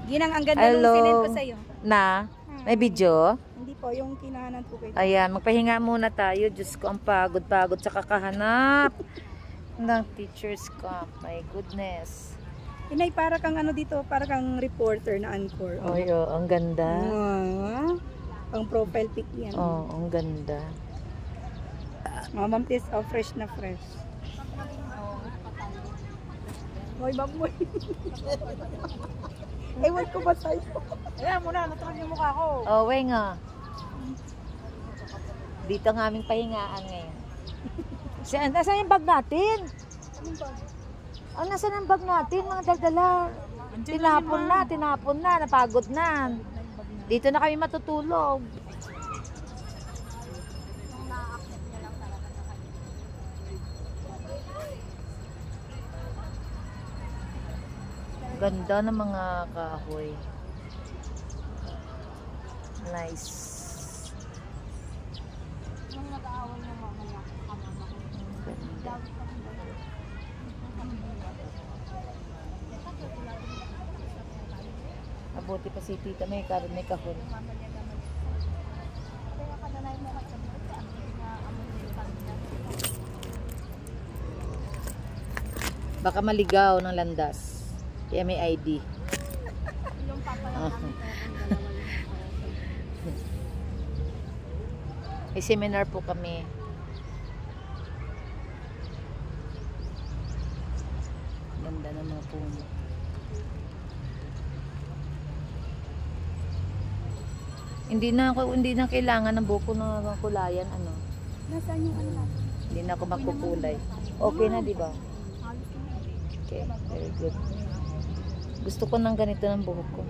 Ginang, ang ganda nung sinend ko sa'yo. Na? May video? Hindi po, yung kinahanan ko kayo. Ayan, magpahinga muna tayo. Diyos ko, ang pagod-pagod sa kakahanap ng teacher's camp. My goodness. Inay, para kang ano dito, para kang reporter na anchor. Oh, ang ganda. Ang profile pic yan. Oh, ang ganda. Ma'am Tis, fresh na fresh. Hoy, baboy. Ewan ko ba sa'yo? Ayan mo na, natakag yung mukha ko. Oh, wey nga. Dito ang aming pahingaan ngayon. Nasaan yung bag natin? Anong bag? Oh, nasaan ang bag natin, mga daldala? Tinapon na, napagod na. Dito na kami matutulog. Ganda ng mga kahoy. Nice. Ganda. Mabuti pa si tita, may kahon. Baka maligaw ng landas. Kaya may ID. May seminar po kami. Ganda ng mga puno. Hindi na kailangan ng buko ng kulayan, ano. Nasaan yung ano natin? Hindi na ako magkukulay. Okay na, di ba? Okay, very good. Gusto ko ng ganito ng buhok ko.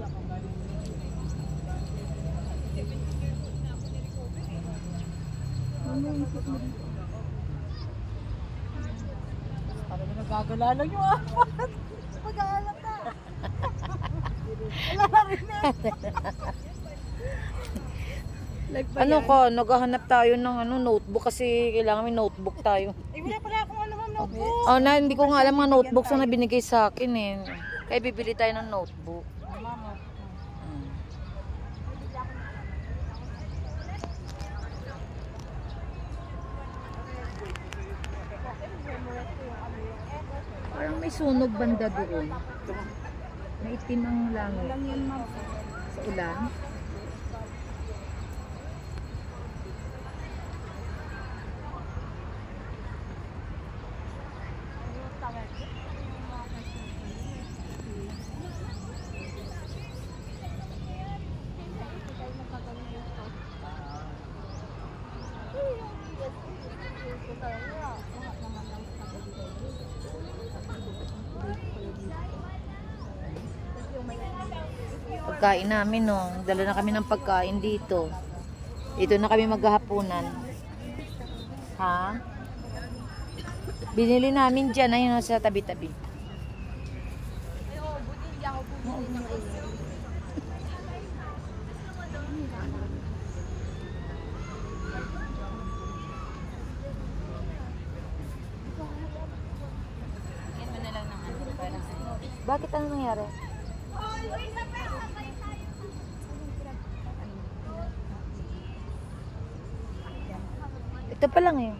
Parang nagagala lang yung apat. Mag-aalat na. Wala na rin eh. Ano ko, naghahanap tayo ng notebook kasi kailangan may notebook tayo. Wala pala akong notebook. Oh, hindi ko nga alam mga notebooks na binigay sa akin eh. Kaya bibili tayo ng notebook. Parang may sunog banda doon. May itim ang langit. Sa ulan. Pagkain namin, no. Dala na kami ng pagkain dito. Dito na kami maghahapunan. Ha? Binili namin dyan, ayun sa tabi-tabi. Bakit ano nangyari? Ito pa lang eh.